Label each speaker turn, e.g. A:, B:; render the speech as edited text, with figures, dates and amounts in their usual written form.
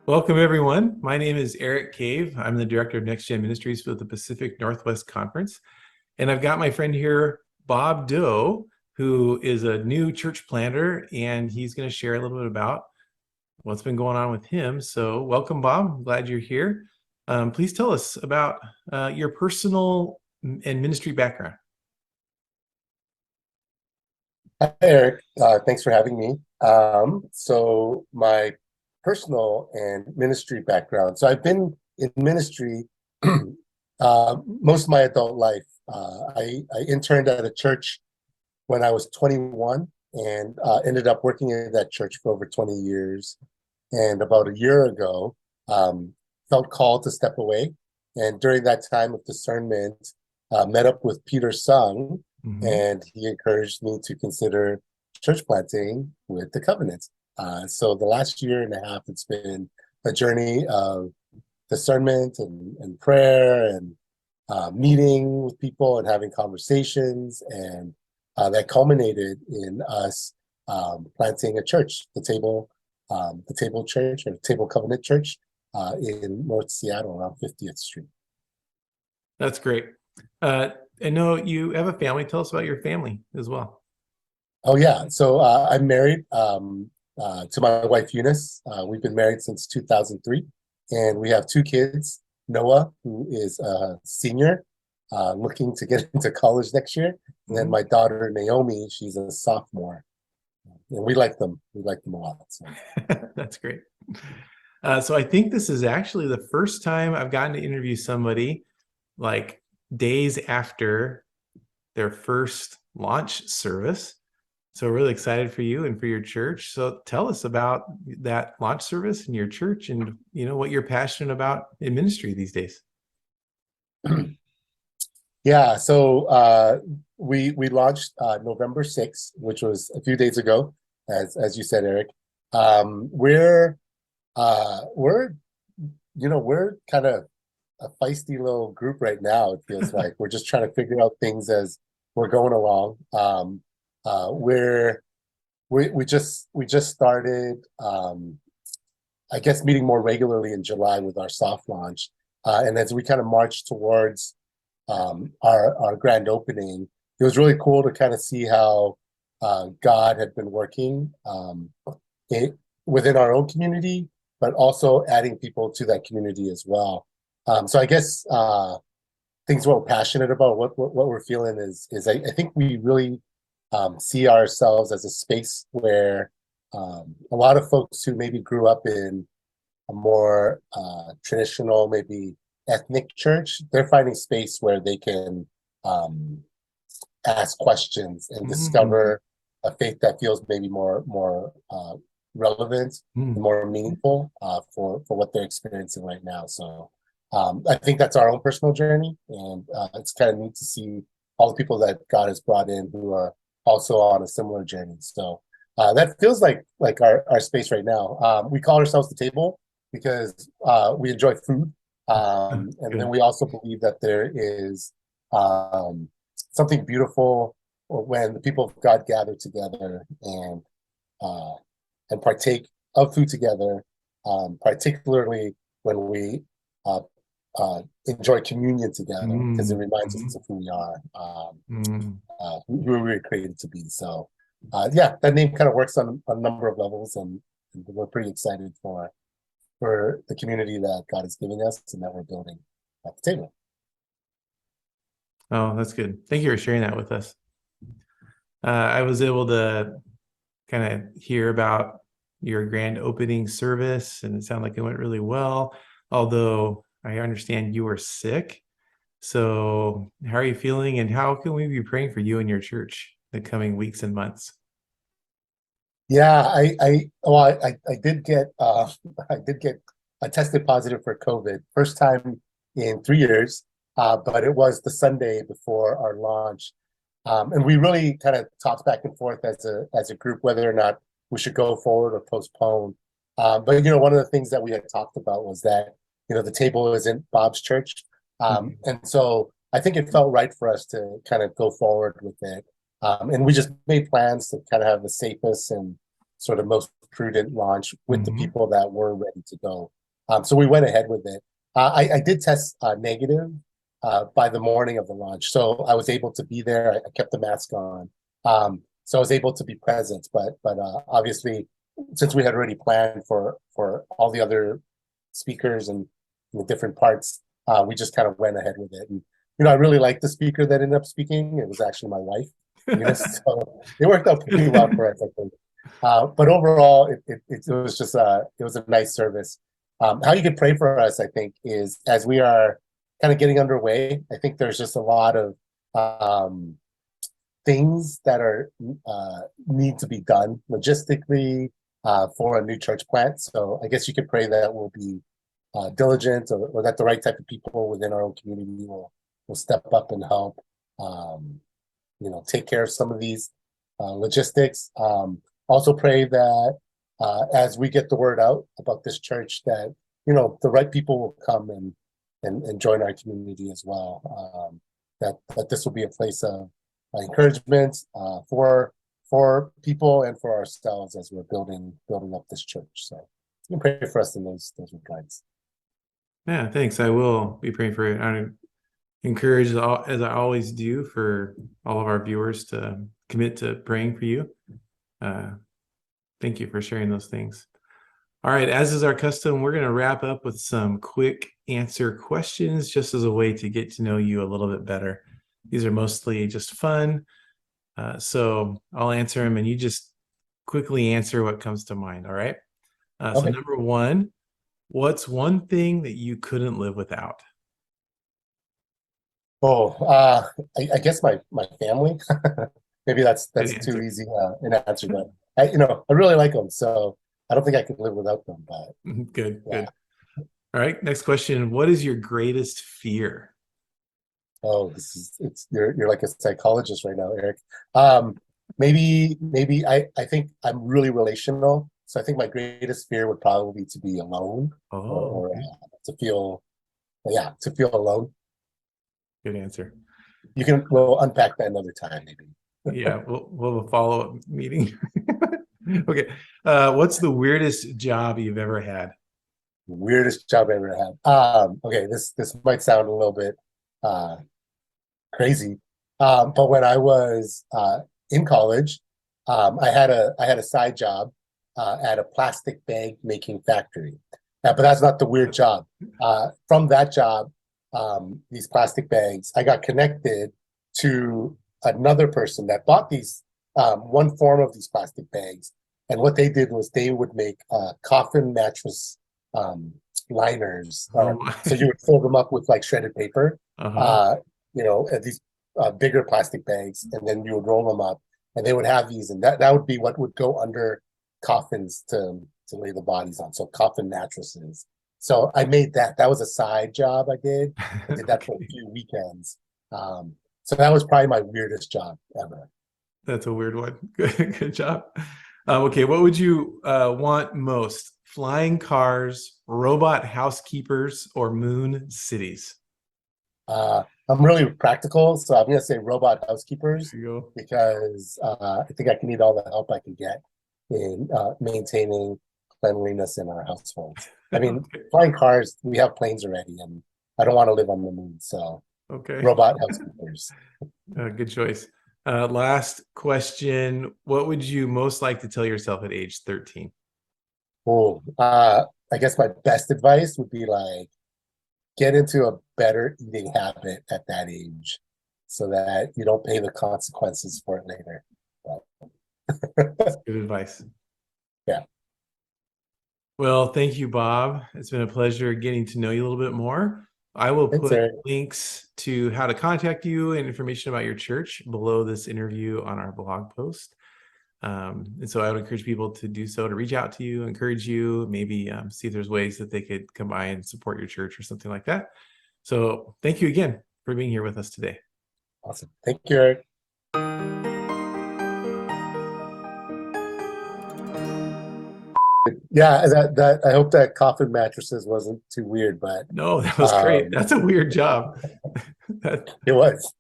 A: Welcome, everyone. My name is Eric Cave. I'm the director of Next Gen Ministries for the Pacific Northwest Conference. And I've got my friend here, Bob Doe, who is a new church planter, and he's going to share a little bit about what's been going on with him. So welcome, Bob. I'm glad you're here. Please tell us about your personal and ministry background.
B: Hi, Eric. Thanks for having me. So my personal and ministry background. So I've been in ministry most of my adult life. I interned at a church when I was 21 and ended up working in that church for over 20 years. And about a year ago, felt called to step away. And during that time of discernment, met up with Peter Sung, and he encouraged me to consider church planting with the Covenant. So the last year and a half, it's been a journey of discernment and prayer and meeting with people and having conversations, and that culminated in us planting a church, the Table Church, or Table Covenant Church, in North Seattle around 50th Street.
A: That's great. I know you have a family. Tell us about your family as well.
B: Oh yeah, so I'm married to my wife Eunice. We've been married since 2003, and we have two kids. Noah, who is a senior, looking to get into college next year, and then my daughter Naomi, she's a sophomore, and we like them. We like them a lot. So.
A: That's great. So I think this is actually the first time I've gotten to interview somebody like days after their first launch service. So we're really excited for you and for your church. So tell us about that launch service in your church, and what you're passionate about in ministry these days.
B: Yeah, so we launched November 6th, which was a few days ago, as you said, Eric. We're kind of a feisty little group right now. It feels like we're just trying to figure out things as we're going along. We just started, I guess, meeting more regularly in July with our soft launch, and as we kind of march towards our grand opening, it was really cool to kind of see how God had been working within our own community, but also adding people to that community as well. So I guess things we're passionate about, what we're feeling is I think we really see ourselves as a space where a lot of folks who maybe grew up in a more traditional, maybe ethnic church, they're finding space where they can ask questions and discover a faith that feels maybe more relevant, more meaningful for what they're experiencing right now. So I think that's our own personal journey, and it's kind of neat to see all the people that God has brought in who are also on a similar journey. So that feels like our space right now. We call ourselves the Table because we enjoy food, and then we also believe that there is something beautiful when the people of God gather together and partake of food together, particularly when we enjoy communion together, because it reminds us of who we are, who we were created to be. So yeah, that name kind of works on a number of levels, and we're pretty excited for the community that God is giving us and that we're building at the Table.
A: Oh, that's good. Thank you for sharing that with us. I was able to kind of hear about your grand opening service, and it sounded like it went really well, although I understand you were sick. So how are you feeling, and how can we be praying for you and your church the coming weeks and months?
B: Yeah, I did get I tested positive for COVID, first time in 3 years, but it was the Sunday before our launch, and we really kind of talked back and forth as a group whether or not we should go forward or postpone. But one of the things that we had talked about was that the Table isn't Bob's church, and so I think it felt right for us to kind of go forward with it. And we just made plans to kind of have the safest and sort of most prudent launch with the people that were ready to go. So we went ahead with it. I did test negative by the morning of the launch, so I was able to be there. I kept the mask on, so I was able to be present. But obviously, since we had already planned for all the other speakers and the different parts, we just kind of went ahead with it. And I really liked the speaker that ended up speaking. It was actually my wife, Eunice. So it worked out pretty well for us, I think. But overall, it was just it was a nice service. How you could pray for us, I think, is as we are kind of getting underway. I think there's just a lot of things that are need to be done logistically for a new church plant. So I guess you could pray that we'll be diligent, or that the right type of people within our own community will step up and help. Take care of some of these logistics. Also pray that as we get the word out about this church, that the right people will come and join our community as well. That this will be a place of encouragement for people and for ourselves as we're building up this church. So you can pray for us in those regards.
A: Yeah, thanks. I will be praying for it. I encourage, as I always do, for all of our viewers to commit to praying for you. Thank you for sharing those things. All right, as is our custom, we're going to wrap up with some quick answer questions, just as a way to get to know you a little bit better. These are mostly just fun. So I'll answer them and you just quickly answer what comes to mind. All right. So
B: Okay.
A: number one, what's one thing that you couldn't live without?
B: Oh, I guess my family. Maybe that's
A: Good
B: too
A: answer.
B: easy an answer, but I really like them, so I don't think I could live without them. But
A: Good,
B: yeah.
A: good. All right, next question. What is your greatest fear?
B: Oh, you're like a psychologist right now, Eric. Maybe I think I'm really relational, so I think my greatest fear would probably be to be alone,
A: Oh,
B: or
A: okay.
B: to feel alone.
A: Good answer.
B: We'll unpack that another time, maybe.
A: Yeah, we'll have a follow-up meeting. Okay. What's the weirdest job you've ever had?
B: Weirdest job I ever had. Okay, this might sound a little bit uh crazy. But when I was in college, I had a side job at a plastic bag making factory. But that's not the weird job. From that job, these plastic bags, I got connected to another person that bought these one form of these plastic bags. And what they did was they would make coffin mattress um, liners.
A: Oh my.
B: So you would fill them up with like shredded paper.
A: Uh-huh.
B: Uh, these bigger plastic bags, and then you would roll them up, and they would have these, and that would be what would go under coffins to lay the bodies on. So coffin mattresses. So I made that. That was a side job I did. I did that for a
A: Okay.
B: few weekends. So that was probably my weirdest job ever.
A: That's a weird one. Good job. Okay, what would you want most? Flying cars, robot housekeepers, or moon cities?
B: I'm really practical, so I'm gonna say robot housekeepers
A: There you
B: because I think I can need all the help I can get in maintaining cleanliness in our households. I
A: go.
B: mean, flying cars, we have planes already, and I don't want to live on the moon, so
A: Okay.
B: robot housekeepers.
A: Good choice. Last question. What would you most like to tell yourself at age 13?
B: Oh, I guess my best advice would be like get into a better eating habit at that age, so that you don't pay the consequences for it later.
A: That's
B: But
A: good advice.
B: yeah,
A: Well, thank you, Bob. It's been a pleasure getting to know you a little bit more. I will
B: it's
A: put
B: a
A: links to how to contact you and information about your church below this interview on our blog post. And so I would encourage people to do so, to reach out to you, encourage you, maybe see if there's ways that they could come by and support your church or something like that. So thank you again for being here with us today.
B: awesome. Thank you, Eric. Yeah, that I hope that coffin mattresses wasn't too weird, but
A: No, that was great.
B: um,
A: That's a weird job. That,
B: it was.